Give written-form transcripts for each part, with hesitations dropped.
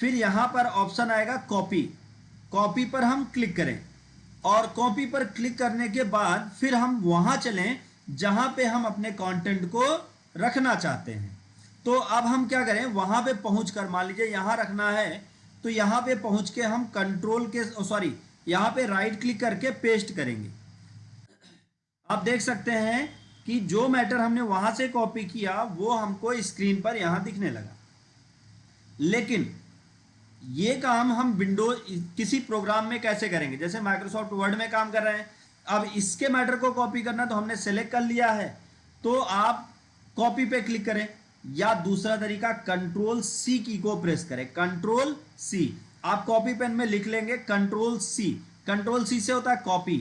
फिर यहां पर ऑप्शन आएगा कॉपी, कॉपी पर हम क्लिक करें और कॉपी पर क्लिक करने के बाद फिर हम वहां चलें जहां पे हम अपने कंटेंट को रखना चाहते हैं। तो अब हम क्या करें, वहां पे पहुंच कर, मान लीजिए यहां रखना है तो यहां पे पहुंच के हम कंट्रोल के सॉरी यहां पे राइट क्लिक करके पेस्ट करेंगे। आप देख सकते हैं कि जो मैटर हमने वहां से कॉपी किया वो हमको स्क्रीन पर यहां दिखने लगा। लेकिन ये काम हम विंडोज किसी प्रोग्राम में कैसे करेंगे, जैसे माइक्रोसॉफ्ट वर्ड में काम कर रहे हैं। अब इसके मैटर को कॉपी करना तो हमने सेलेक्ट कर लिया है, तो आप कॉपी पे क्लिक करें, या दूसरा तरीका कंट्रोल सी की को प्रेस करें, कंट्रोल सी। आप कॉपी पेन में लिख लेंगे कंट्रोल सी, कंट्रोल सी से होता है कॉपी।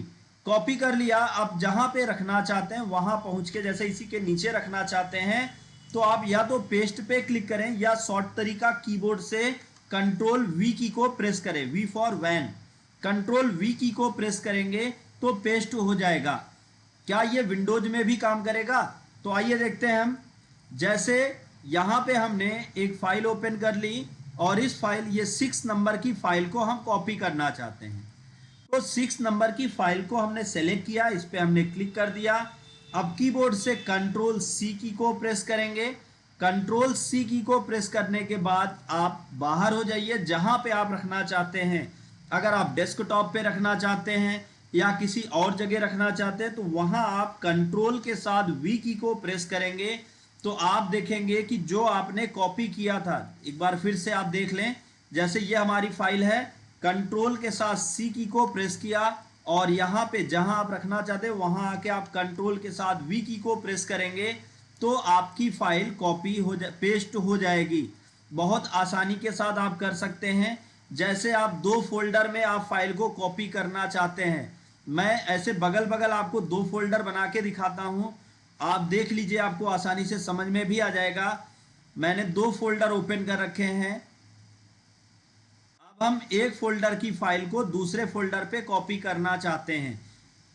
कॉपी कर लिया, आप जहां पे रखना चाहते हैं वहां पहुंच के, जैसे इसी के नीचे रखना चाहते हैं तो आप या तो पेस्ट पे क्लिक करें या शॉर्ट तरीका कीबोर्ड से कंट्रोल वी की को प्रेस करें, V for van. Control V key को प्रेस करेंगे तो पेस्ट हो जाएगा। क्या ये विंडोज में भी काम करेगा? तो आइए देखते हैं हम। जैसे यहां पे हमने एक फाइल ओपन कर ली और इस फाइल, ये 6 नंबर की फाइल को हम कॉपी करना चाहते हैं। तो 6 नंबर की फाइल को हमने सेलेक्ट किया, इस पे हमने क्लिक कर दिया। अब कीबोर्ड से कंट्रोल सी की को प्रेस करेंगे। कंट्रोल सी की को प्रेस करने के बाद आप बाहर हो जाइए जहां पे आप रखना चाहते हैं। अगर आप डेस्कटॉप पे रखना चाहते हैं या किसी और जगह रखना चाहते हैं तो वहां आप कंट्रोल के साथ वी की को प्रेस करेंगे तो आप देखेंगे कि जो आपने कॉपी किया था, एक बार फिर से आप देख लें। जैसे ये हमारी फाइल है, कंट्रोल के साथ सी की को प्रेस किया और यहाँ पे जहां आप रखना चाहते हैं वहां आके आप कंट्रोल के साथ वी की को प्रेस करेंगे तो आपकी फाइल कॉपी हो पेस्ट हो जाएगी। बहुत आसानी के साथ आप कर सकते हैं। जैसे आप 2 फोल्डर में आप फाइल को कॉपी करना चाहते हैं, मैं ऐसे बगल बगल आपको 2 फोल्डर बना के दिखाता हूं, आप देख लीजिए, आपको आसानी से समझ में भी आ जाएगा। मैंने 2 फोल्डर ओपन कर रखे हैं। अब हम एक फोल्डर की फाइल को दूसरे फोल्डर पे कॉपी करना चाहते हैं।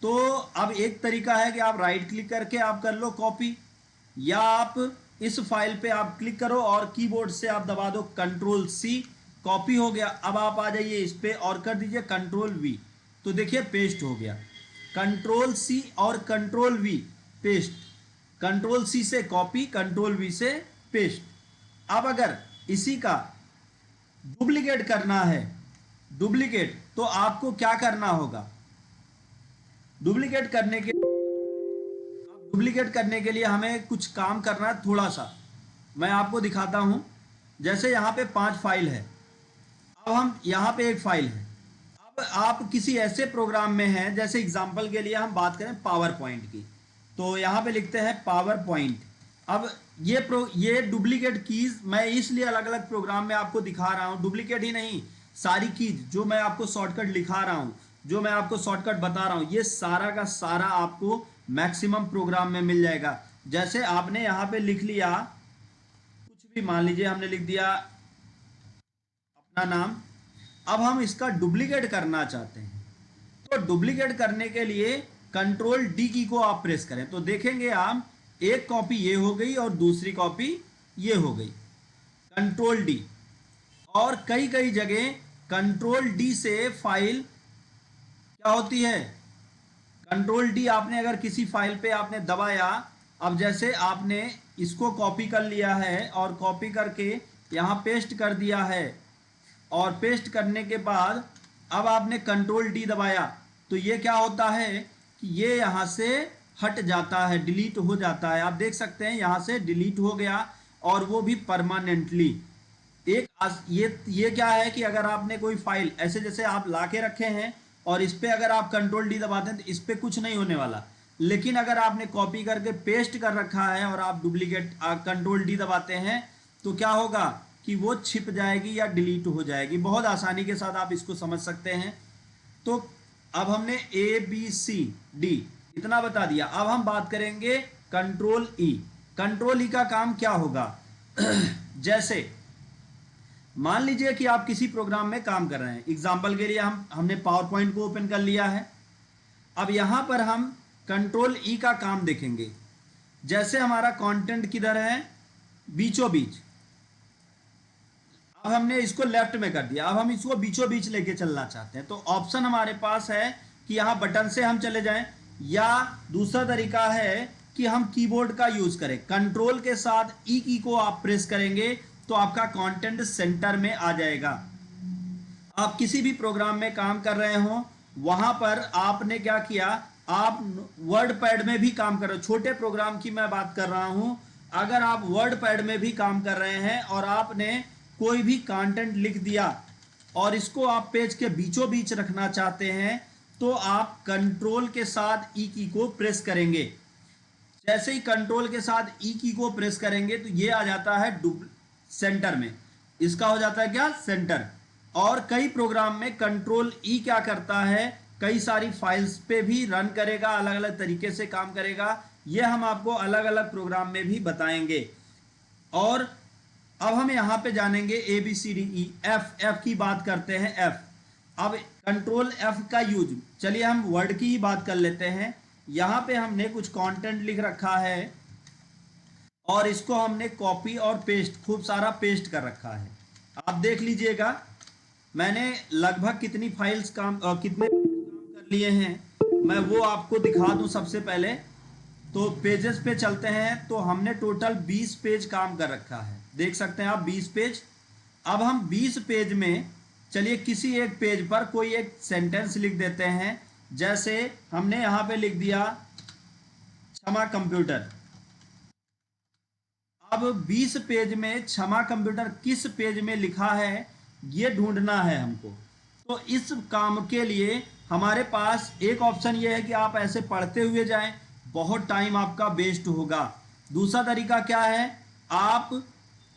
तो अब एक तरीका है कि आप राइट क्लिक करके आप कर लो कॉपी, या आप इस फाइल पे आप क्लिक करो और कीबोर्ड से आप दबा दो कंट्रोल सी, कॉपी हो गया। अब आप आ जाइए इस पे और कर दीजिए कंट्रोल वी, तो देखिए पेस्ट हो गया। कंट्रोल सी और control V, paste. Control C से कॉपी, कंट्रोल वी से पेस्ट। अब अगर इसी का डुप्लीकेट करना है, डुप्लीकेट, तो आपको क्या करना होगा? डुप्लीकेट करने के डुप्लीकेट करने के लिए हमें कुछ काम करना है थोड़ा सा, मैं आपको दिखाता हूं। जैसे यहाँ पे 5 फाइल है, अब हम यहाँ पे एक फाइल है। अब आप किसी ऐसे प्रोग्राम में हैं, जैसे एग्जांपल के लिए हम बात करें पावर पॉइंट की, तो यहाँ पे लिखते हैं पावर पॉइंट। अब ये डुप्लीकेट कीज मैं इसलिए अलग अलग प्रोग्राम में आपको दिखा रहा हूँ, डुप्लीकेट ही नहीं, सारी कीज जो मैं आपको शॉर्टकट लिखा रहा हूँ, जो मैं आपको शॉर्टकट बता रहा हूँ, ये सारा का सारा आपको मैक्सिमम प्रोग्राम में मिल जाएगा। जैसे आपने यहाँ पे लिख लिया कुछ भी, मान लीजिए हमने लिख दिया अपना नाम। अब हम इसका डुप्लीकेट करना चाहते हैं, तो डुप्लीकेट करने के लिए कंट्रोल डी की को आप प्रेस करें तो देखेंगे आप, एक कॉपी ये हो गई और दूसरी कॉपी ये हो गई, कंट्रोल डी। और कई कई जगह कंट्रोल डी से फाइल क्या होती है, कंट्रोल डी आपने अगर किसी फाइल पे आपने दबाया, अब जैसे आपने इसको कॉपी कर लिया है और कॉपी करके यहाँ पेस्ट कर दिया है, और पेस्ट करने के बाद अब आपने कंट्रोल डी दबाया तो ये क्या होता है कि ये यहाँ से हट जाता है, डिलीट हो जाता है। आप देख सकते हैं यहाँ से डिलीट हो गया, और वो भी परमानेंटली। ये क्या है कि अगर आपने कोई फाइल ऐसे जैसे आप ला के रखे हैं और इस पे अगर आप कंट्रोल डी दबाते हैं तो इस पे कुछ नहीं होने वाला, लेकिन अगर आपने कॉपी करके पेस्ट कर रखा है और आप डुप्लीकेट कंट्रोल डी दबाते हैं तो क्या होगा कि वो छिप जाएगी या डिलीट हो जाएगी। बहुत आसानी के साथ आप इसको समझ सकते हैं। तो अब हमने ए बी सी डी इतना बता दिया, अब हम बात करेंगे कंट्रोल ई। कंट्रोल ई का काम क्या होगा जैसे मान लीजिए कि आप किसी प्रोग्राम में काम कर रहे हैं, एग्जाम्पल के लिए हमने पावर पॉइंट को ओपन कर लिया है। अब यहां पर हम कंट्रोल ई का काम देखेंगे। जैसे हमारा कंटेंट किधर है, बीचों बीच। अब हमने इसको लेफ्ट में कर दिया, अब हम इसको बीचों बीच लेके चलना चाहते हैं, तो ऑप्शन हमारे पास है कि यहाँ बटन से हम चले जाएं, या दूसरा तरीका है कि हम कीबोर्ड का यूज करें। कंट्रोल के साथ ई की को आप प्रेस करेंगे तो आपका कंटेंट सेंटर में आ जाएगा। आप किसी भी प्रोग्राम में काम कर रहे हो, वहां पर आपने क्या किया, आप वर्ड पैड में भी काम कर रहे हो, छोटे प्रोग्राम की मैं बात कर रहा हूं, अगर आप वर्ड पैड में भी काम कर रहे हैं और आपने कोई भी कंटेंट लिख दिया और इसको आप पेज के बीचों बीच रखना चाहते हैं, तो आप कंट्रोल के साथ ई की को प्रेस करेंगे। जैसे ही कंट्रोल के साथ ई की को प्रेस करेंगे तो ये आ जाता है सेंटर में, इसका हो जाता है क्या, सेंटर। और कई प्रोग्राम में कंट्रोल ई क्या करता है, कई सारी फाइल्स पे भी रन करेगा, अलग अलग तरीके से काम करेगा, ये हम आपको अलग अलग प्रोग्राम में भी बताएंगे। और अब हम यहाँ पे जानेंगे A B C D E F, F की बात करते हैं, एफ। अब कंट्रोल एफ का यूज, चलिए हम वर्ड की ही बात कर लेते हैं। यहाँ पे हमने कुछ कंटेंट लिख रखा है और इसको हमने कॉपी और पेस्ट, खूब सारा पेस्ट कर रखा है। आप देख लीजिएगा मैंने लगभग कितनी फाइल्स कितने काम कर लिए हैं, मैं वो आपको दिखा दूं। सबसे पहले तो पेजेस पे चलते हैं, तो हमने टोटल 20 पेज काम कर रखा है, देख सकते हैं आप 20 पेज। अब हम 20 पेज में चलिए किसी एक पेज पर कोई एक सेंटेंस लिख देते हैं। जैसे हमने यहाँ पे लिख दिया क्षमा कंप्यूटर। अब 20 पेज में क्षमा कंप्यूटर किस पेज में लिखा है ये ढूंढना है हमको। तो इस काम के लिए हमारे पास एक ऑप्शन ये है कि आप ऐसे पढ़ते हुए जाएं, बहुत टाइम आपका वेस्ट होगा। दूसरा तरीका क्या है, आप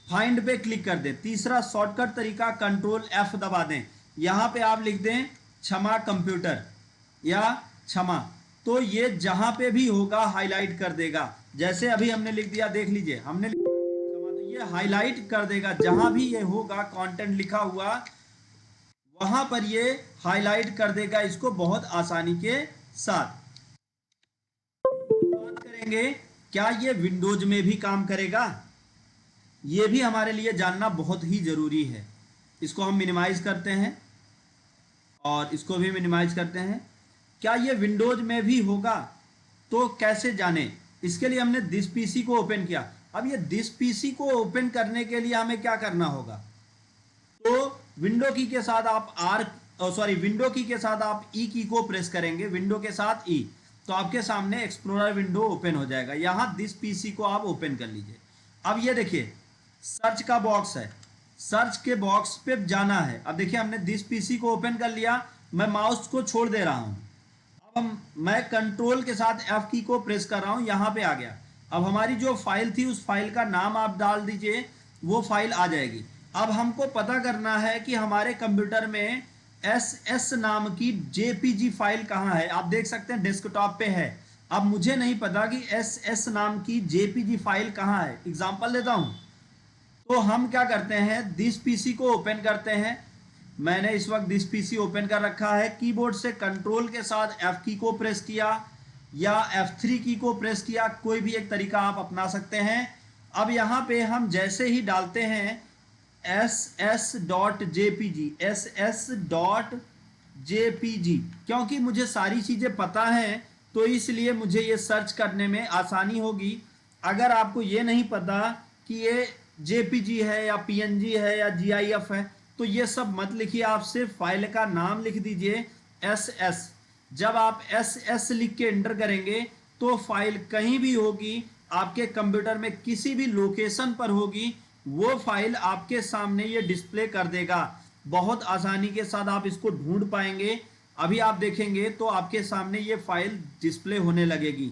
फाइंड पे क्लिक कर दें। तीसरा शॉर्टकट तरीका कंट्रोल एफ दबा दें, यहाँ पे आप लिख दें क्षमा कंप्यूटर या क्षमा, तो ये जहां पे भी होगा हाईलाइट कर देगा। जैसे अभी हमने लिख दिया, देख लीजिए हमने क्षमा, तो ये हाईलाइट कर देगा, जहां भी ये होगा कंटेंट लिखा हुआ वहां पर ये हाईलाइट कर देगा इसको बहुत आसानी के साथ। बात करेंगे क्या ये विंडोज में भी काम करेगा, ये भी हमारे लिए जानना बहुत ही जरूरी है। इसको हम मिनिमाइज करते हैं और इसको भी मिनिमाइज करते हैं। क्या ये विंडोज में भी होगा, तो कैसे जाने, इसके लिए हमने दिस पीसी को ओपन किया। अब ये दिस पीसी को ओपन करने के लिए हमें क्या करना होगा, तो विंडो की के साथ आप विंडो की के साथ आप ई की को प्रेस करेंगे, विंडो के साथ ई, तो आपके सामने एक्सप्लोरर विंडो ओपन हो जाएगा। यहाँ दिस पीसी को आप ओपन कर लीजिए। अब ये देखिए सर्च का बॉक्स है, सर्च के बॉक्स पे जाना है। अब देखिए हमने दिस पीसी को ओपन कर लिया, मैं माउस को छोड़ दे रहा हूं। अब मैं कंट्रोल के साथ एफ की को प्रेस कर रहा हूं, यहां पे आ गया। अब हमारी जो फाइल थी उस फाइल का नाम आप डाल दीजिए, वो फाइल आ जाएगी। अब हमको पता करना है कि हमारे कंप्यूटर में एस नाम की जेपीजी फाइल कहाँ है। आप देख सकते हैं डेस्कटॉप पे है। अब मुझे नहीं पता कि एस नाम की जेपीजी फाइल कहाँ है। एग्जांपल देता हूं, तो हम क्या करते हैं, दिस पीसी को ओपन करते हैं। मैंने इस वक्त दिस पीसी ओपन कर रखा है, कीबोर्ड से कंट्रोल के साथ एफ की को प्रेस किया या F3 की को प्रेस किया, कोई भी एक तरीका आप अपना सकते हैं। अब यहाँ पे हम जैसे ही डालते हैं ss.jpg, क्योंकि मुझे सारी चीज़ें पता हैं तो इसलिए मुझे ये सर्च करने में आसानी होगी। अगर आपको ये नहीं पता कि ये JPG है या PNG है या GIF है, तो ये सब मत लिखिए, आप सिर्फ फाइल का नाम लिख दीजिए SS। जब आप SS लिख के एंटर करेंगे तो फाइल कहीं भी होगी, आपके कंप्यूटर में किसी भी लोकेशन पर होगी, वो फाइल आपके सामने ये डिस्प्ले कर देगा। बहुत आसानी के साथ आप इसको ढूंढ पाएंगे। अभी आप देखेंगे तो आपके सामने ये फाइल डिस्प्ले होने लगेगी।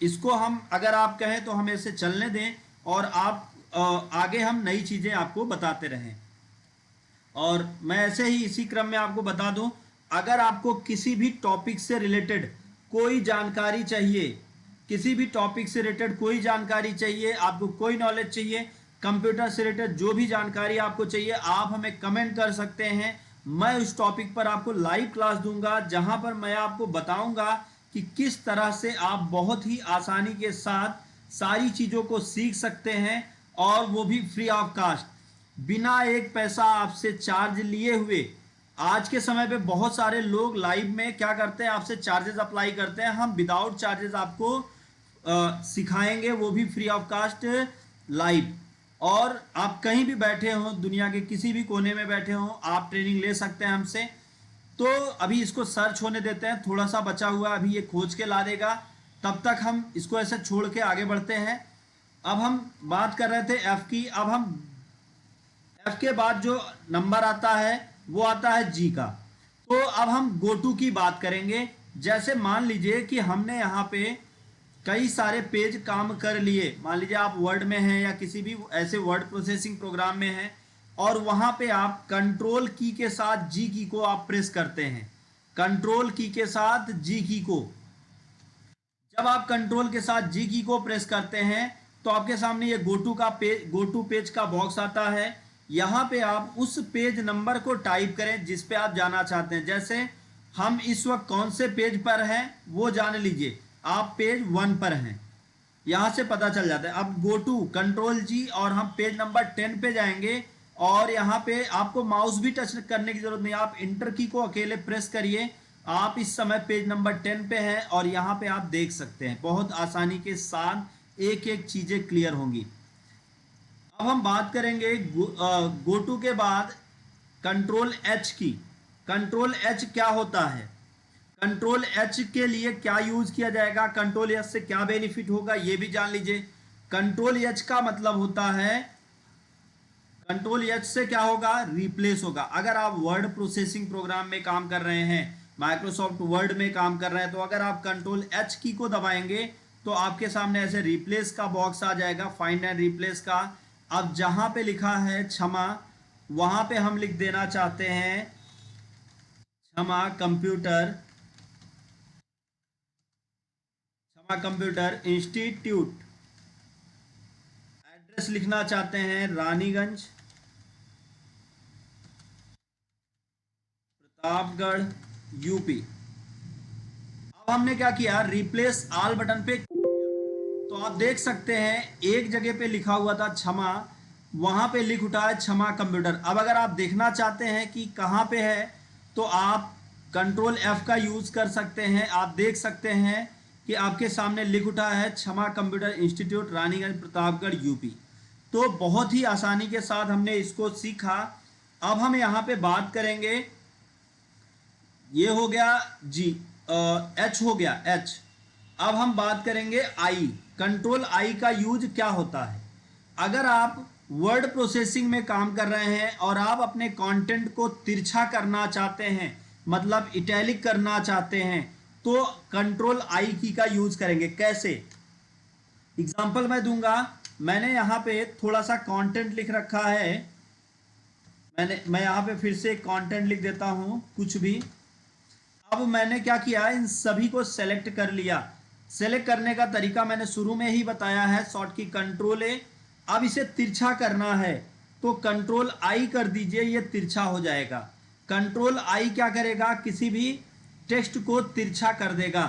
इसको हम अगर आप कहें तो हम इसे चलने दें और आप आगे हम नई चीज़ें आपको बताते रहें। और मैं ऐसे ही इसी क्रम में आपको बता दूं, अगर आपको किसी भी टॉपिक से रिलेटेड कोई जानकारी चाहिए, किसी भी टॉपिक से रिलेटेड कोई जानकारी चाहिए, आपको कोई नॉलेज चाहिए, कंप्यूटर से रिलेटेड जो भी जानकारी आपको चाहिए, आप हमें कमेंट कर सकते हैं। मैं उस टॉपिक पर आपको लाइव क्लास दूंगा, जहां पर मैं आपको बताऊंगा कि किस तरह से आप बहुत ही आसानी के साथ सारी चीज़ों को सीख सकते हैं, और वो भी फ्री ऑफ कास्ट। बिना एक पैसा आपसे चार्ज लिए हुए। आज के समय पे बहुत सारे लोग लाइव में क्या करते हैं, आपसे चार्जेस अप्लाई करते हैं। हम विदाउट चार्जेस आपको सिखाएंगे, वो भी फ्री ऑफ कास्ट लाइव। और आप कहीं भी बैठे हो, दुनिया के किसी भी कोने में बैठे हो, आप ट्रेनिंग ले सकते हैं हमसे। तो अभी इसको सर्च होने देते हैं, थोड़ा सा बचा हुआ अभी ये खोज के ला देगा, तब तक हम इसको ऐसे छोड़ के आगे बढ़ते हैं। अब हम बात कर रहे थे एफ की, अब हम एफ के बाद जो नंबर आता है वो आता है जी का। तो अब हम गो टू की बात करेंगे। जैसे मान लीजिए कि हमने यहाँ पे कई सारे पेज काम कर लिए, मान लीजिए आप वर्ड में हैं या किसी भी ऐसे वर्ड प्रोसेसिंग प्रोग्राम में हैं, और वहाँ पे आप कंट्रोल की के साथ जी की को आप प्रेस करते हैं। कंट्रोल की के साथ जी की को, जब आप कंट्रोल के साथ जी की को प्रेस करते हैं तो आपके सामने ये गो टू पेज का बॉक्स आता है। यहाँ पे आप उस पेज नंबर को टाइप करें जिस पे आप जाना चाहते हैं। जैसे हम इस वक्त कौन से पेज पर हैं वो जान लीजिए, आप पेज 1 पर हैं, यहाँ से पता चल जाता है। अब गो टू कंट्रोल जी और हम पेज नंबर 10 पे जाएंगे, और यहाँ पे आपको माउस भी टच करने की जरूरत नहीं, आप इंटर की को अकेले प्रेस करिए। आप इस समय पेज नंबर 10 पे हैं और यहाँ पे आप देख सकते हैं बहुत आसानी के साथ एक एक चीजें क्लियर होंगी। अब हम बात करेंगे गो टू के बाद कंट्रोल एच की। कंट्रोल एच क्या होता है, कंट्रोल एच के लिए क्या यूज किया जाएगा, कंट्रोल एच से क्या बेनिफिट होगा ये भी जान लीजिए। कंट्रोल एच का मतलब होता है, कंट्रोल एच से क्या होगा, रिप्लेस होगा। अगर आप वर्ड प्रोसेसिंग प्रोग्राम में काम कर रहे हैं, माइक्रोसॉफ्ट वर्ड में काम कर रहे हैं, तो अगर आप कंट्रोल एच की को दबाएंगे तो आपके सामने ऐसे रिप्लेस का बॉक्स आ जाएगा, फाइंड एंड रिप्लेस का। अब जहां पे लिखा है क्षमा, वहां पे हम लिख देना चाहते हैं क्षमा कंप्यूटर, क्षमा कंप्यूटर इंस्टीट्यूट। एड्रेस लिखना चाहते हैं रानीगंज, प्रतापगढ़, यूपी। अब हमने क्या किया, रिप्लेस ऑल बटन पे, तो आप देख सकते हैं एक जगह पे लिखा हुआ था क्षमा, वहां पे लिख उठा है क्षमा कंप्यूटर। अब अगर आप देखना चाहते हैं कि कहां पे है तो आप कंट्रोल एफ का यूज कर सकते हैं। आप देख सकते हैं कि आपके सामने लिख उठा है क्षमा computer institute Raniganj Pratapgarh UP. तो बहुत ही आसानी के साथ हमने इसको सीखा। अब हम यहाँ पे बात करेंगे, ये हो गया जी, एच हो गया एच। अब हम बात करेंगे आई। कंट्रोल आई का यूज क्या होता है, अगर आप वर्ड प्रोसेसिंग में काम कर रहे हैं और आप अपने कंटेंट को तिरछा करना चाहते हैं, मतलब इटैलिक करना चाहते हैं, तो कंट्रोल आई की का यूज करेंगे। कैसे, एग्जांपल मैं दूंगा। मैंने यहाँ पे थोड़ा सा कंटेंट लिख रखा है, मैं यहाँ पे फिर से कंटेंट लिख देता हूँ कुछ भी। अब मैंने क्या किया, इन सभी को सेलेक्ट कर लिया। सेलेक्ट करने का तरीका मैंने शुरू में ही बताया है, शॉर्ट की कंट्रोल ए। अब इसे तिरछा करना है तो कंट्रोल आई कर दीजिए, ये तिरछा हो जाएगा। कंट्रोल आई क्या करेगा, किसी भी टेक्स्ट को तिरछा कर देगा।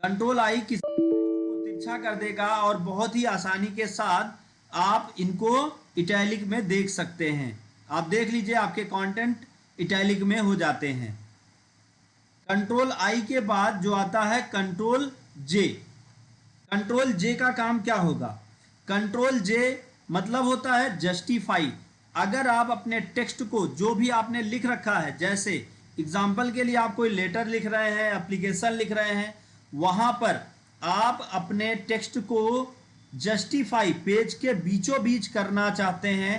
कंट्रोल आई किसी को तिरछा कर देगा और बहुत ही आसानी के साथ आप इनको इटैलिक में देख सकते हैं। आप देख लीजिए आपके कंटेंट इटैलिक में हो जाते हैं। कंट्रोल आई के बाद जो आता है कंट्रोल जे। कंट्रोल जे का काम क्या होगा, कंट्रोल जे मतलब होता है जस्टिफाई। अगर आप अपने टेक्स्ट को, जो भी आपने लिख रखा है, जैसे एग्जाम्पल के लिए आप कोई लेटर लिख रहे हैं, एप्लीकेशन लिख रहे हैं, वहां पर आप अपने टेक्स्ट को जस्टिफाई पेज के बीचों बीच करना चाहते हैं,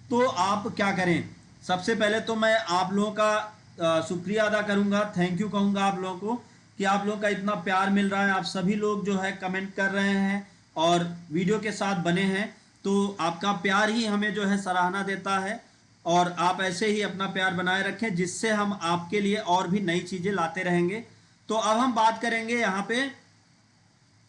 तो आप क्या करें। सबसे पहले तो मैं आप लोगों का शुक्रिया अदा करूंगा, थैंक यू कहूंगा आप लोगों को कि आप लोगों का इतना प्यार मिल रहा है। आप सभी लोग जो है कमेंट कर रहे हैं और वीडियो के साथ बने हैं, तो आपका प्यार ही हमें जो है सराहना देता है। और आप ऐसे ही अपना प्यार बनाए रखें, जिससे हम आपके लिए और भी नई चीज़ें लाते रहेंगे। तो अब हम बात करेंगे यहाँ पे,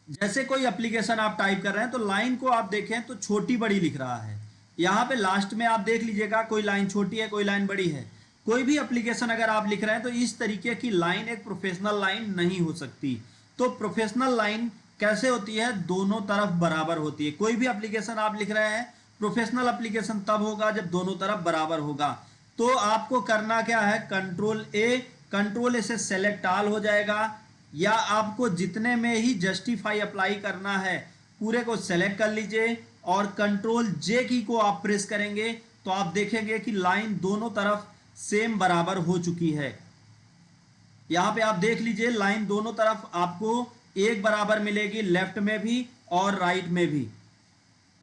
जैसे कोई एप्लीकेशन आप टाइप कर रहे हैं तो लाइन को आप देखें तो छोटी बड़ी लिख रहा है। यहाँ पे लास्ट में आप देख लीजिएगा, कोई लाइन छोटी है, कोई लाइन बड़ी है। कोई भी एप्लीकेशन अगर आप लिख रहे हैं तो इस तरीके की लाइन एक प्रोफेशनल लाइन नहीं हो सकती। तो प्रोफेशनल लाइन कैसे होती है, दोनों तरफ बराबर होती है। कोई भी एप्लीकेशन आप लिख रहे हैं प्रोफेशनल एप्लीकेशन तब होगा जब दोनों तरफ बराबर होगा। तो आपको करना क्या है, कंट्रोल ए से सेलेक्ट ऑल हो जाएगा, या आपको जितने में ही जस्टिफाई अप्लाई करना है पूरे को सेलेक्ट कर लीजिए और कंट्रोल जे की को आप प्रेस करेंगे तो आप देखेंगे कि लाइन दोनों तरफ सेम बराबर हो चुकी है। यहाँ पे आप देख लीजिए लाइन दोनों तरफ आपको एक बराबर मिलेगी, लेफ्ट में भी और राइट में भी।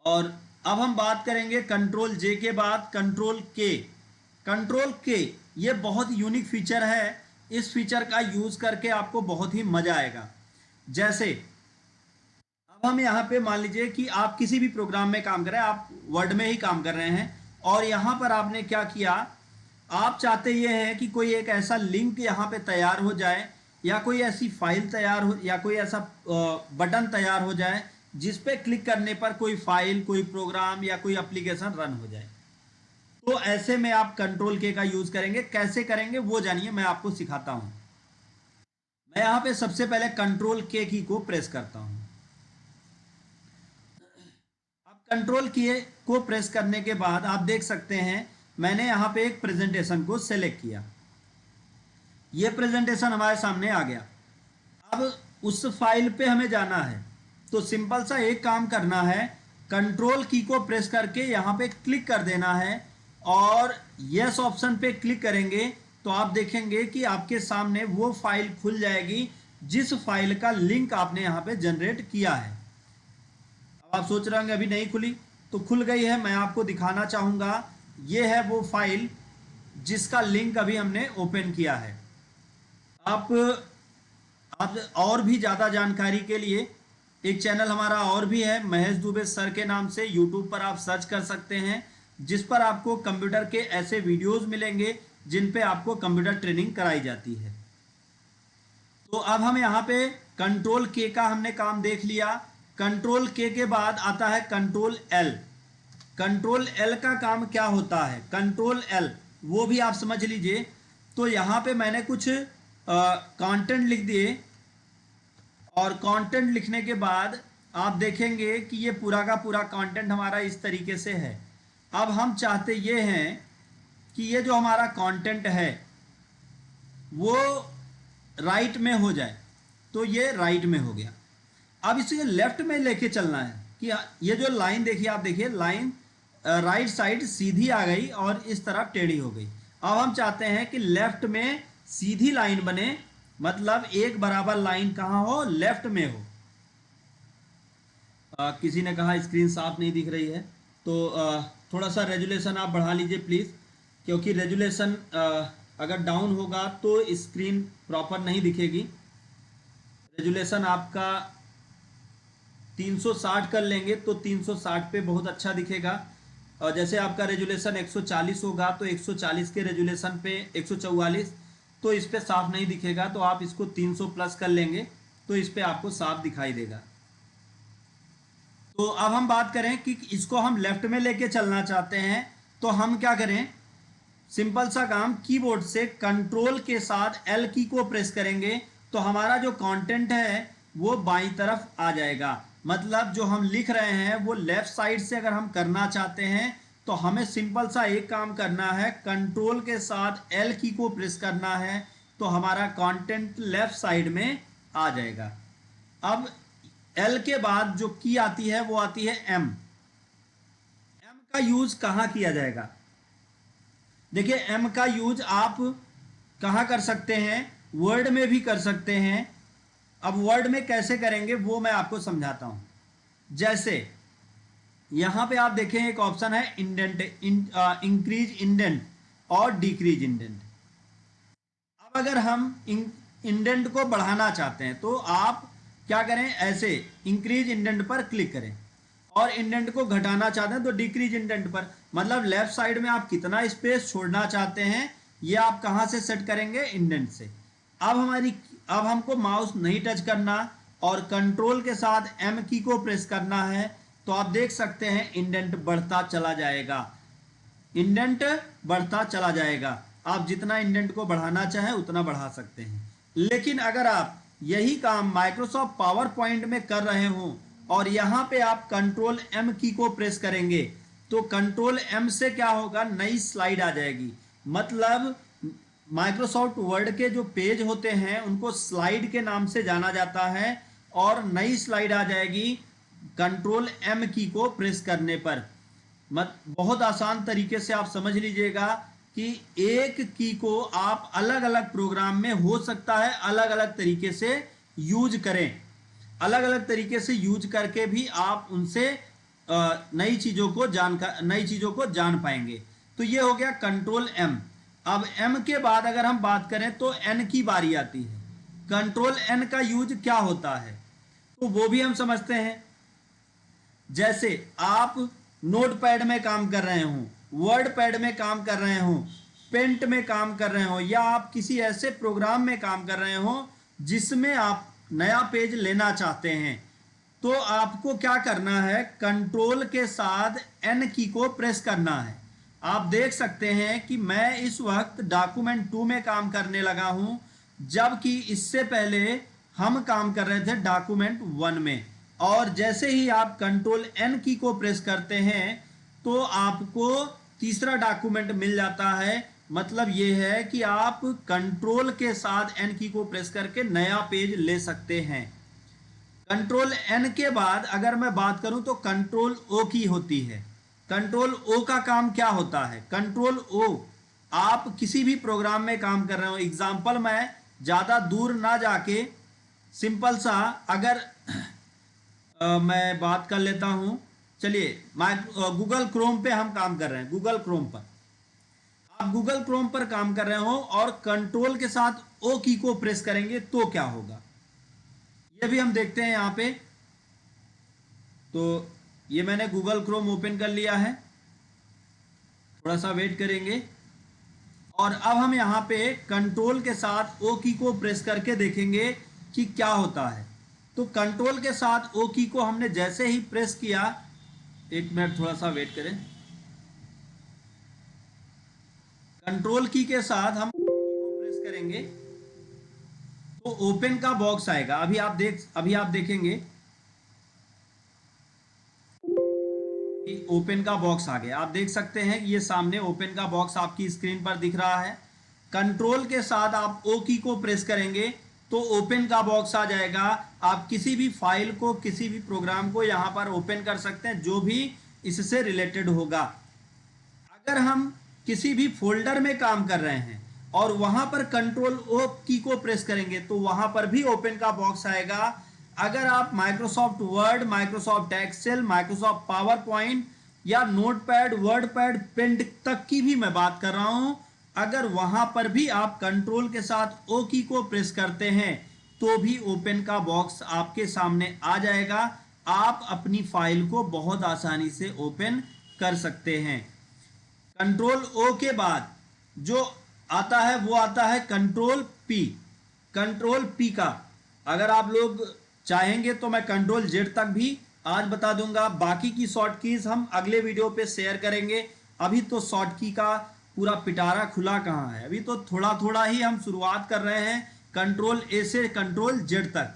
और अब हम बात करेंगे कंट्रोल जे के बाद कंट्रोल के ये बहुत यूनिक फीचर है। इस फीचर का यूज करके आपको बहुत ही मजा आएगा। जैसे अब हम यहाँ पे मान लीजिए कि आप किसी भी प्रोग्राम में काम कर रहे हैं, आप वर्ड में ही काम कर रहे हैं और यहाँ पर आपने क्या किया, आप चाहते ये हैं कि कोई एक ऐसा लिंक यहाँ पे तैयार हो जाए या कोई ऐसी फाइल तैयार हो या कोई ऐसा बटन तैयार हो जाए जिस पे क्लिक करने पर कोई फाइल, कोई प्रोग्राम या कोई एप्लीकेशन रन हो जाए। तो ऐसे में आप कंट्रोल के का यूज करेंगे। कैसे करेंगे वो जानिए, मैं आपको सिखाता हूं। मैं यहां पे सबसे पहले कंट्रोल के की को प्रेस करता हूं। अब कंट्रोल के को प्रेस करने के बाद आप देख सकते हैं मैंने यहां पे एक प्रेजेंटेशन को सेलेक्ट किया। ये प्रेजेंटेशन हमारे सामने आ गया। अब उस फाइल पे हमें जाना है तो सिंपल सा एक काम करना है, कंट्रोल की को प्रेस करके यहाँ पे क्लिक कर देना है और यस ऑप्शन पे क्लिक करेंगे तो आप देखेंगे कि आपके सामने वो फाइल खुल जाएगी जिस फाइल का लिंक आपने यहाँ पे जनरेट किया है। अब आप सोच रहे होंगे अभी नहीं खुली, तो खुल गई है। मैं आपको दिखाना चाहूँगा, ये है वो फाइल जिसका लिंक अभी हमने ओपन किया है। आप और भी ज़्यादा जानकारी के लिए एक चैनल हमारा और भी है, महेश दुबे सर के नाम से, यूट्यूब पर आप सर्च कर सकते हैं, जिस पर आपको कंप्यूटर के ऐसे वीडियोस मिलेंगे जिन पे आपको कंप्यूटर ट्रेनिंग कराई जाती है। तो अब हम यहाँ पे कंट्रोल के का हमने काम देख लिया। कंट्रोल के बाद आता है कंट्रोल एल। कंट्रोल एल का काम क्या होता है, कंट्रोल एल वो भी आप समझ लीजिए। तो यहाँ पे मैंने कुछ कंटेंट लिख दिए और कंटेंट लिखने के बाद आप देखेंगे कि ये पूरा का पूरा कंटेंट हमारा इस तरीके से है। अब हम चाहते ये हैं कि ये जो हमारा कंटेंट है वो राइट में हो जाए, तो ये राइट में हो गया। अब इसे लेफ्ट में लेके चलना है कि ये जो लाइन देखिए, आप देखिए लाइन राइट साइड सीधी आ गई और इस तरफ टेढ़ी हो गई। अब हम चाहते हैं कि लेफ्ट में सीधी लाइन बने, मतलब एक बराबर लाइन कहाँ हो, लेफ्ट में हो। किसी ने कहा स्क्रीन साफ नहीं दिख रही है, तो थोड़ा सा रेजुलेशन आप बढ़ा लीजिए प्लीज़, क्योंकि रेजुलेशन अगर डाउन होगा तो स्क्रीन प्रॉपर नहीं दिखेगी। रेजुलेशन आपका 360 कर लेंगे तो 360 पे बहुत अच्छा दिखेगा। और जैसे आपका रेजुलेशन 140 होगा तो 140 के रेजुलेशन पे 144, तो इस पे साफ नहीं दिखेगा। तो आप इसको 300 प्लस कर लेंगे तो इस पे आपको साफ दिखाई देगा। तो अब हम बात करें कि इसको हम लेफ्ट में लेके चलना चाहते हैं तो हम क्या करें, सिंपल सा काम, कीबोर्ड से कंट्रोल के साथ एल की को प्रेस करेंगे तो हमारा जो कंटेंट है वो बाईं तरफ आ जाएगा। मतलब जो हम लिख रहे हैं वो लेफ्ट साइड से अगर हम करना चाहते हैं तो हमें सिंपल सा एक काम करना है, कंट्रोल के साथ एल की को प्रेस करना है तो हमारा कंटेंट लेफ्ट साइड में आ जाएगा। अब एल के बाद जो की आती है वो आती है एम। एम का यूज कहाँ किया जाएगा, देखिए एम का यूज आप कहाँ कर सकते हैं, वर्ड में भी कर सकते हैं। अब वर्ड में कैसे करेंगे वो मैं आपको समझाता हूँ। जैसे यहाँ पे आप देखें एक ऑप्शन है इंडेंट, इंक्रीज इंडेंट और डिक्रीज इंडेंट। अब अगर हम इंडेंट को बढ़ाना चाहते हैं तो आप क्या करें, ऐसे इंक्रीज इंडेंट पर क्लिक करें, और इंडेंट को घटाना चाहते हैं तो डिक्रीज इंडेंट पर। मतलब लेफ्ट साइड में आप कितना स्पेस छोड़ना चाहते हैं ये आप कहाँ से सेट करेंगे, इंडेंट से। अब हमको माउस नहीं टच करना और कंट्रोल के साथ एम की को प्रेस करना है तो आप देख सकते हैं इंडेंट बढ़ता चला जाएगा, इंडेंट बढ़ता चला जाएगा। आप जितना इंडेंट को बढ़ाना चाहें उतना बढ़ा सकते हैं। लेकिन अगर आप यही काम माइक्रोसॉफ्ट पावर पॉइंट में कर रहे हो और यहाँ पे आप कंट्रोल एम की को प्रेस करेंगे तो कंट्रोल एम से क्या होगा, नई स्लाइड आ जाएगी। मतलब माइक्रोसॉफ्ट वर्ड के जो पेज होते हैं उनको स्लाइड के नाम से जाना जाता है, और नई स्लाइड आ जाएगी कंट्रोल एम की को प्रेस करने पर। बहुत आसान तरीके से आप समझ लीजिएगा कि एक की को आप अलग अलग प्रोग्राम में हो सकता है अलग अलग तरीके से यूज करें, अलग अलग तरीके से यूज करके भी आप उनसे नई चीज़ों को जान पाएंगे। तो ये हो गया कंट्रोल एम। अब एम के बाद अगर हम बात करें तो एन की बारी आती है। कंट्रोल एन का यूज क्या होता है तो वो भी हम समझते हैं। जैसे आप नोटपैड में काम कर रहे हो, वर्ड पैड में काम कर रहे हो, पेंट में काम कर रहे हो, या आप किसी ऐसे प्रोग्राम में काम कर रहे हो जिसमें आप नया पेज लेना चाहते हैं, तो आपको क्या करना है, कंट्रोल के साथ एन की को प्रेस करना है। आप देख सकते हैं कि मैं इस वक्त डॉक्यूमेंट 2 में काम करने लगा हूं, जबकि इससे पहले हम काम कर रहे थे डॉक्यूमेंट 1 में। और जैसे ही आप कंट्रोल एन की को प्रेस करते हैं तो आपको तीसरा डॉक्यूमेंट मिल जाता है। मतलब ये है कि आप कंट्रोल के साथ एन की को प्रेस करके नया पेज ले सकते हैं। कंट्रोल एन के बाद अगर मैं बात करूं तो कंट्रोल ओ की होती है। कंट्रोल ओ का काम क्या होता है, कंट्रोल ओ आप किसी भी प्रोग्राम में काम कर रहे हो। एग्जाम्पल मैं ज़्यादा दूर ना जाके सिंपल सा अगर मैं बात कर लेता हूं, चलिए गूगल क्रोम पे हम काम कर रहे हैं। गूगल क्रोम पर आप गूगल क्रोम पर काम कर रहे हो और कंट्रोल के साथ ओ की को प्रेस करेंगे तो क्या होगा, ये भी हम देखते हैं यहां पे। तो ये मैंने गूगल क्रोम ओपन कर लिया है, थोड़ा सा वेट करेंगे। और अब हम यहां पे कंट्रोल के साथ ओ की को प्रेस करके देखेंगे कि क्या होता है। तो कंट्रोल के साथ ओ की को हमने जैसे ही प्रेस किया, एक मिनट थोड़ा सा वेट करें, कंट्रोल की के साथ हम को प्रेस करेंगे तो ओपन का बॉक्स आएगा। अभी आप देखेंगे कि ओपन का बॉक्स आ गया। आप देख सकते हैं कि ये सामने ओपन का बॉक्स आपकी स्क्रीन पर दिख रहा है। कंट्रोल के साथ आप ओ की को प्रेस करेंगे तो ओपन का बॉक्स आ जाएगा। आप किसी भी फाइल को, किसी भी प्रोग्राम को यहाँ पर ओपन कर सकते हैं जो भी इससे रिलेटेड होगा। अगर हम किसी भी फोल्डर में काम कर रहे हैं और वहां पर कंट्रोल ओ की को प्रेस करेंगे तो वहां पर भी ओपन का बॉक्स आएगा। अगर आप Microsoft Word, Microsoft Excel, Microsoft PowerPoint या नोटपैड, वर्ड पैड, पेंट तक की भी मैं बात कर रहा हूं, अगर वहां पर भी आप कंट्रोल के साथ ओ की को प्रेस करते हैं तो भी ओपन का बॉक्स आपके सामने आ जाएगा। आप अपनी फाइल को बहुत आसानी से ओपन कर सकते हैं। कंट्रोल ओ के बाद जो आता है वो आता है कंट्रोल पी। कंट्रोल पी का अगर आप लोग चाहेंगे तो मैं कंट्रोल जेड तक भी आज बता दूंगा। बाकी की शॉर्ट कीज हम अगले वीडियो पे शेयर करेंगे। अभी तो शॉर्ट की का पूरा पिटारा खुला कहाँ है, अभी तो थोड़ा थोड़ा ही हम शुरुआत कर रहे हैं कंट्रोल ए से कंट्रोल जेड तक।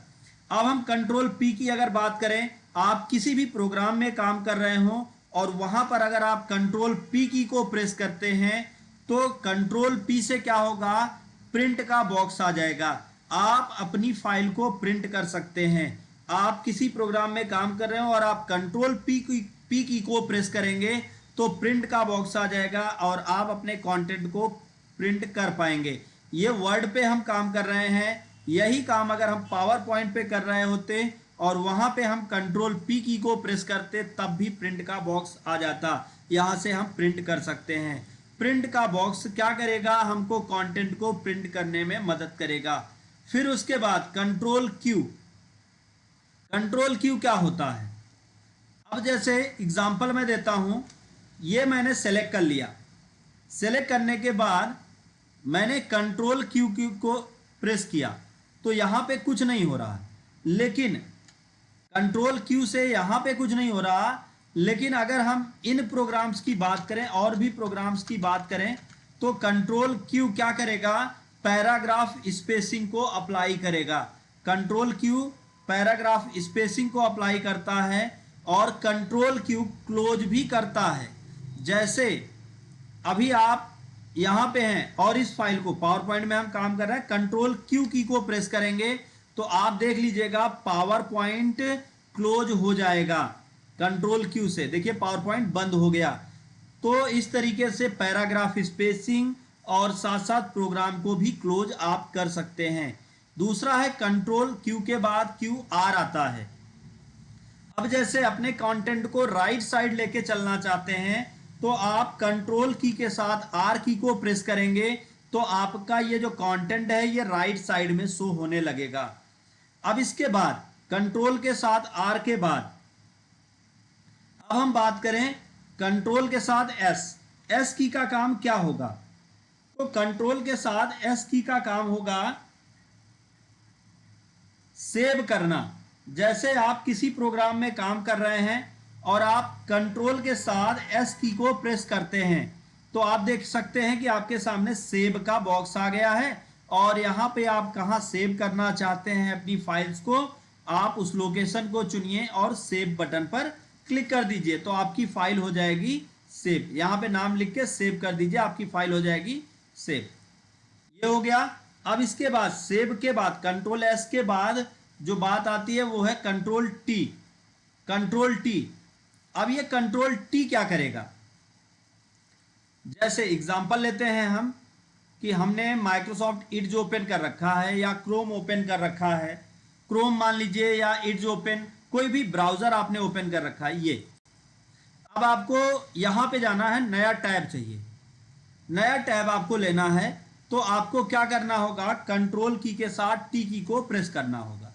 अब हम कंट्रोल पी की अगर बात करें, आप किसी भी प्रोग्राम में काम कर रहे हो और वहां पर अगर आप कंट्रोल पी की को प्रेस करते हैं तो कंट्रोल पी से क्या होगा, प्रिंट का बॉक्स आ जाएगा। आप अपनी फाइल को प्रिंट कर सकते हैं। आप किसी प्रोग्राम में काम कर रहे हो और आप कंट्रोल पी की को प्रेस करेंगे तो प्रिंट का बॉक्स आ जाएगा और आप अपने कंटेंट को प्रिंट कर पाएंगे। ये वर्ड पे हम काम कर रहे हैं, यही काम अगर हम पावर पॉइंट पे कर रहे होते और वहां पे हम कंट्रोल पी की को प्रेस करते तब भी प्रिंट का बॉक्स आ जाता। यहां से हम प्रिंट कर सकते हैं। प्रिंट का बॉक्स क्या करेगा, हमको कंटेंट को प्रिंट करने में मदद करेगा। फिर उसके बाद कंट्रोल क्यू। कंट्रोल क्यू क्या होता है, अब जैसे एग्जांपल मैं देता हूं, ये मैंने सेलेक्ट कर लिया। सेलेक्ट करने के बाद मैंने कंट्रोल क्यू को प्रेस किया तो यहां पे कुछ नहीं हो रहा, लेकिन कंट्रोल क्यू से यहां पे कुछ नहीं हो रहा। लेकिन अगर हम इन प्रोग्राम्स की बात करें और भी प्रोग्राम्स की बात करें तो कंट्रोल क्यू क्या करेगा, पैराग्राफ स्पेसिंग को अप्लाई करेगा। कंट्रोल क्यू पैराग्राफ स्पेसिंग को अप्लाई करता है और कंट्रोल क्यू क्लोज भी करता है। जैसे अभी आप यहाँ पे हैं और इस फाइल को पावर पॉइंट में हम काम कर रहे हैं, कंट्रोल क्यू की को प्रेस करेंगे तो आप देख लीजिएगा पावर पॉइंट क्लोज हो जाएगा। कंट्रोल क्यू से देखिए पावर पॉइंट बंद हो गया। तो इस तरीके से पैराग्राफ स्पेसिंग और साथ साथ प्रोग्राम को भी क्लोज आप कर सकते हैं। दूसरा है कंट्रोल क्यू के बाद क्यू आर आता है। अब जैसे अपने कंटेंट को राइट साइड लेके चलना चाहते हैं तो आप कंट्रोल की के साथ आर की को प्रेस करेंगे तो आपका ये जो कंटेंट है ये राइट साइड में शो होने लगेगा। अब इसके बाद कंट्रोल के साथ आर के बाद अब हम बात करें कंट्रोल के साथ एस की का काम क्या होगा। तो कंट्रोल के साथ एस की का काम होगा सेव करना। जैसे आप किसी प्रोग्राम में काम कर रहे हैं और आप कंट्रोल के साथ एस की को प्रेस करते हैं तो आप देख सकते हैं कि आपके सामने सेव का बॉक्स आ गया है और यहाँ पे आप कहाँ सेव करना चाहते हैं अपनी फाइल्स को, आप उस लोकेशन को चुनिए और सेव बटन पर क्लिक कर दीजिए तो आपकी फाइल हो जाएगी सेव। यहाँ पे नाम लिख के सेव कर दीजिए, आपकी फाइल हो जाएगी सेव। ये हो गया। अब इसके बाद सेव के बाद कंट्रोल एस के बाद जो बात आती है वो है कंट्रोल टी। कंट्रोल टी, अब ये कंट्रोल टी क्या करेगा। जैसे एग्जांपल लेते हैं हम कि हमने माइक्रोसॉफ्ट इड्ज ओपन कर रखा है या क्रोम ओपन कर रखा है, क्रोम मान लीजिए या इड्ज ओपन, कोई भी ब्राउजर आपने ओपन कर रखा है। ये अब आपको यहां पे जाना है, नया टैब चाहिए, नया टैब आपको लेना है तो आपको क्या करना होगा, कंट्रोल की के साथ टी की को प्रेस करना होगा।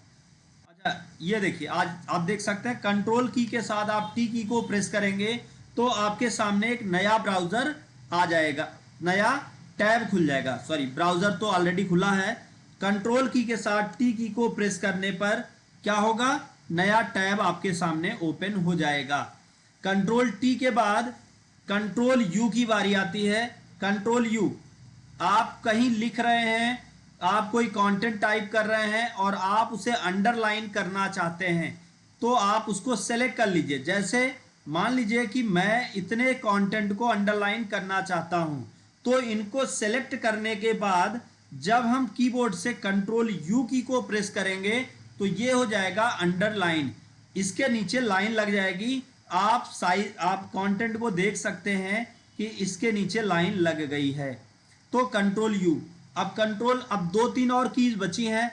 अच्छा ये देखिए आज आप देख सकते हैं कंट्रोल की के साथ आप टी की को प्रेस करेंगे तो आपके सामने एक नया ब्राउजर आ जाएगा, नया टैब खुल जाएगा। सॉरी, ब्राउजर तो ऑलरेडी खुला है। कंट्रोल की के साथ टी की को प्रेस करने पर क्या होगा, नया टैब आपके सामने ओपन हो जाएगा। कंट्रोल टी के बाद कंट्रोल यू की बारी आती है। कंट्रोल यू, आप कहीं लिख रहे हैं, आप कोई कंटेंट टाइप कर रहे हैं और आप उसे अंडरलाइन करना चाहते हैं तो आप उसको सेलेक्ट कर लीजिए। जैसे मान लीजिए कि मैं इतने कंटेंट को अंडरलाइन करना चाहता हूं तो इनको सेलेक्ट करने के बाद जब हम कीबोर्ड से कंट्रोल यू की को प्रेस करेंगे तो ये हो जाएगा अंडरलाइन, इसके नीचे लाइन लग जाएगी। आप कंटेंट को देख सकते हैं कि इसके नीचे लाइन लग गई है। तो कंट्रोल यू। अब कंट्रोल, अब दो तीन और कीज बची हैं।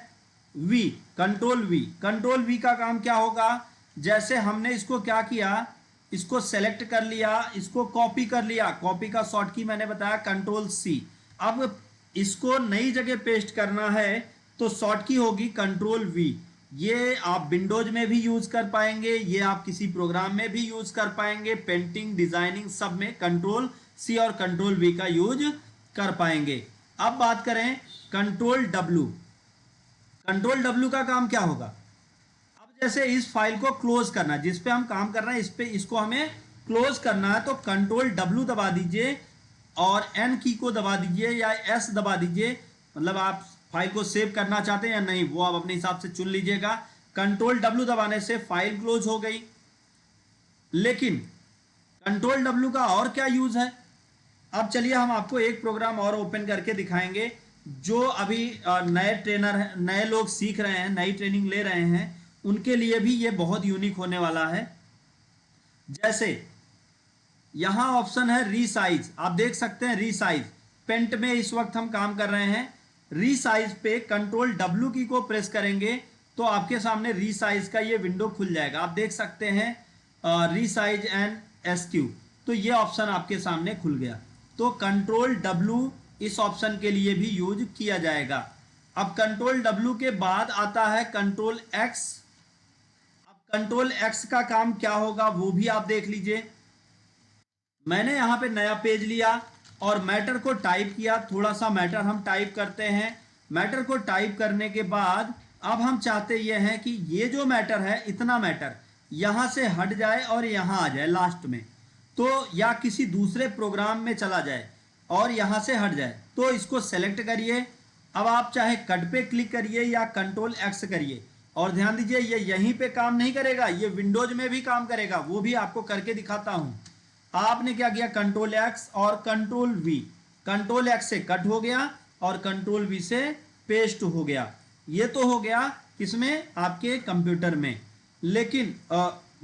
V, control V. Control V का काम क्या होगा, जैसे हमने इसको क्या किया, इसको सेलेक्ट कर लिया, इसको कॉपी कर लिया, कॉपी का शॉर्ट की मैंने बताया कंट्रोल सी। अब इसको नई जगह पेस्ट करना है तो शॉर्ट की होगी कंट्रोल वी। ये आप विंडोज में भी यूज कर पाएंगे, ये आप किसी प्रोग्राम में भी यूज कर पाएंगे, पेंटिंग डिजाइनिंग सब में कंट्रोल सी और कंट्रोल वी का यूज कर पाएंगे। अब बात करें कंट्रोल डब्ल्यू। कंट्रोल डब्ल्यू का काम क्या होगा, अब जैसे इस फाइल को क्लोज करना, जिस पे हम काम कर रहे हैं इस पे, इसको हमें क्लोज करना है तो कंट्रोल डब्ल्यू दबा दीजिए और एन की को दबा दीजिए या एस दबा दीजिए, मतलब आप फाइल को सेव करना चाहते हैं या नहीं वो आप अपने हिसाब से चुन लीजिएगा। कंट्रोल डब्ल्यू दबाने से फाइल क्लोज हो गई। लेकिन कंट्रोल डब्ल्यू का और क्या यूज है, अब चलिए हम आपको एक प्रोग्राम और ओपन करके दिखाएंगे जो अभी नए ट्रेनर हैं, नए लोग सीख रहे हैं, नई ट्रेनिंग ले रहे हैं, उनके लिए भी ये बहुत यूनिक होने वाला है। जैसे यहां ऑप्शन है रीसाइज, आप देख सकते हैं रीसाइज, पेंट में इस वक्त हम काम कर रहे हैं। रीसाइज पे कंट्रोल डब्ल्यू की को प्रेस करेंगे तो आपके सामने रीसाइज का ये विंडो खुल जाएगा। आप देख सकते हैं रीसाइज एंड एसक्यू, तो ये ऑप्शन आपके सामने खुल गया। तो कंट्रोल डब्ल्यू इस ऑप्शन के लिए भी यूज किया जाएगा। अब कंट्रोल डब्ल्यू के बाद आता है कंट्रोल एक्स। अब कंट्रोल एक्स का काम क्या होगा वो भी आप देख लीजिए। मैंने यहां पे नया पेज लिया और मैटर को टाइप किया, थोड़ा सा मैटर हम टाइप करते हैं। मैटर को टाइप करने के बाद अब हम चाहते ये हैं कि ये जो मैटर है, इतना मैटर यहां से हट जाए और यहां आ जाए लास्ट में, तो या किसी दूसरे प्रोग्राम में चला जाए और यहां से हट जाए, तो इसको सेलेक्ट करिए। अब आप चाहे कट पे क्लिक करिए या कंट्रोल एक्स करिए, और ध्यान दीजिए ये यहीं पे काम नहीं करेगा, ये विंडोज में भी काम करेगा, वो भी आपको करके दिखाता हूं। आपने क्या किया, कंट्रोल एक्स और कंट्रोल वी, कंट्रोल एक्स से कट हो गया और कंट्रोल वी से पेस्ट हो गया। ये तो हो गया किसमें, आपके कंप्यूटर में। लेकिन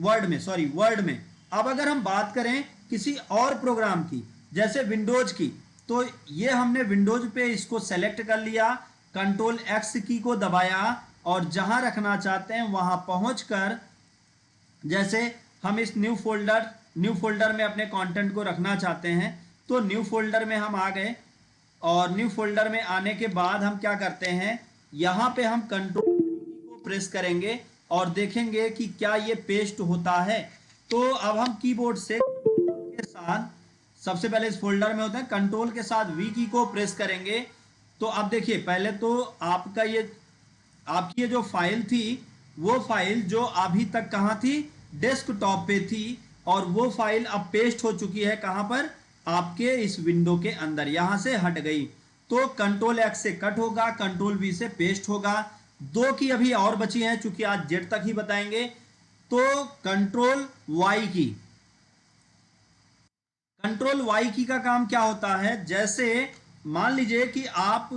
वर्ड में, सॉरी वर्ड में। अब अगर हम बात करें किसी और प्रोग्राम की, जैसे विंडोज की, तो ये हमने विंडोज पे इसको सेलेक्ट कर लिया, कंट्रोल एक्स की को दबाया और जहां रखना चाहते हैं वहां पहुंचकर, जैसे हम इस न्यू फोल्डर में अपने कंटेंट को रखना चाहते हैं, तो न्यू फोल्डर में हम आ गए और न्यू फोल्डर में आने के बाद हम क्या करते हैं, यहाँ पे हम कंट्रोल को प्रेस करेंगे और देखेंगे कि क्या ये पेस्ट होता है। तो अब हम कीबोर्ड से के साथ, सबसे पहले इस फोल्डर में होता है, कंट्रोल के साथ वी की को प्रेस करेंगे। तो अब देखिए, पहले तो आपका ये, आपकी ये जो फाइल थी, वो फाइल जो अभी तक कहाँ थी, डेस्कटॉप पे थी, और वो फाइल अब पेस्ट हो चुकी है कहाँ पर, आपके इस विंडो के अंदर, यहां से हट गई। तो कंट्रोल एक्स से कट होगा, कंट्रोल वी से पेस्ट होगा। दो की अभी और बची हैं, चूंकि आज जेड तक ही बताएंगे। तो कंट्रोल वाई की, कंट्रोल वाई की का काम क्या होता है, जैसे मान लीजिए कि आप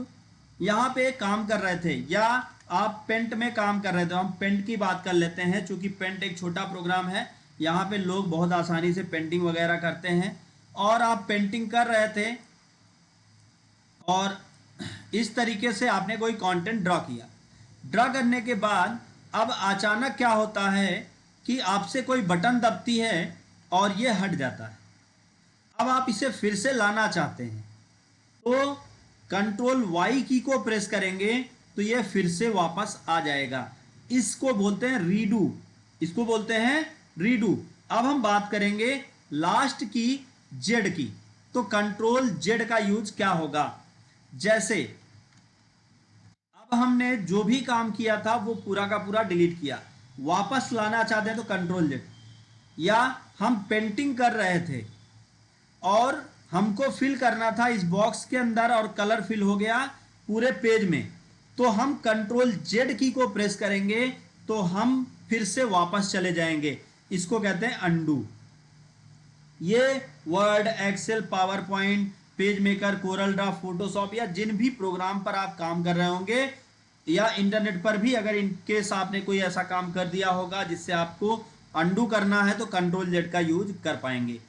यहां पे काम कर रहे थे या आप पेंट में काम कर रहे थे। हम पेंट की बात कर लेते हैं, चूंकि पेंट एक छोटा प्रोग्राम है, यहाँ पे लोग बहुत आसानी से पेंटिंग वगैरह करते हैं। और आप पेंटिंग कर रहे थे और इस तरीके से आपने कोई कंटेंट ड्रॉ किया। ड्रॉ करने के बाद अब अचानक क्या होता है कि आपसे कोई बटन दबती है और ये हट जाता है। अब आप इसे फिर से लाना चाहते हैं, तो कंट्रोल वाई की को प्रेस करेंगे तो ये फिर से वापस आ जाएगा। इसको बोलते हैं रीडू, इसको बोलते हैं रीडू। अब हम बात करेंगे लास्ट की, जेड की। तो कंट्रोल जेड का यूज क्या होगा, जैसे अब हमने जो भी काम किया था वो पूरा का पूरा डिलीट किया, वापस लाना चाहते हैं तो कंट्रोल जेड। या हम पेंटिंग कर रहे थे और हमको फिल करना था इस बॉक्स के अंदर और कलर फिल हो गया पूरे पेज में, तो हम कंट्रोल जेड की को प्रेस करेंगे तो हम फिर से वापस चले जाएंगे। इसको कहते हैं अंडू। ये Word, Excel, PowerPoint, PageMaker, CorelDRAW, Photoshop या जिन भी प्रोग्राम पर आप काम कर रहे होंगे, या इंटरनेट पर भी अगर इनकेस आपने कोई ऐसा काम कर दिया होगा जिससे आपको अंडू करना है, तो कंट्रोल जेड का यूज कर पाएंगे।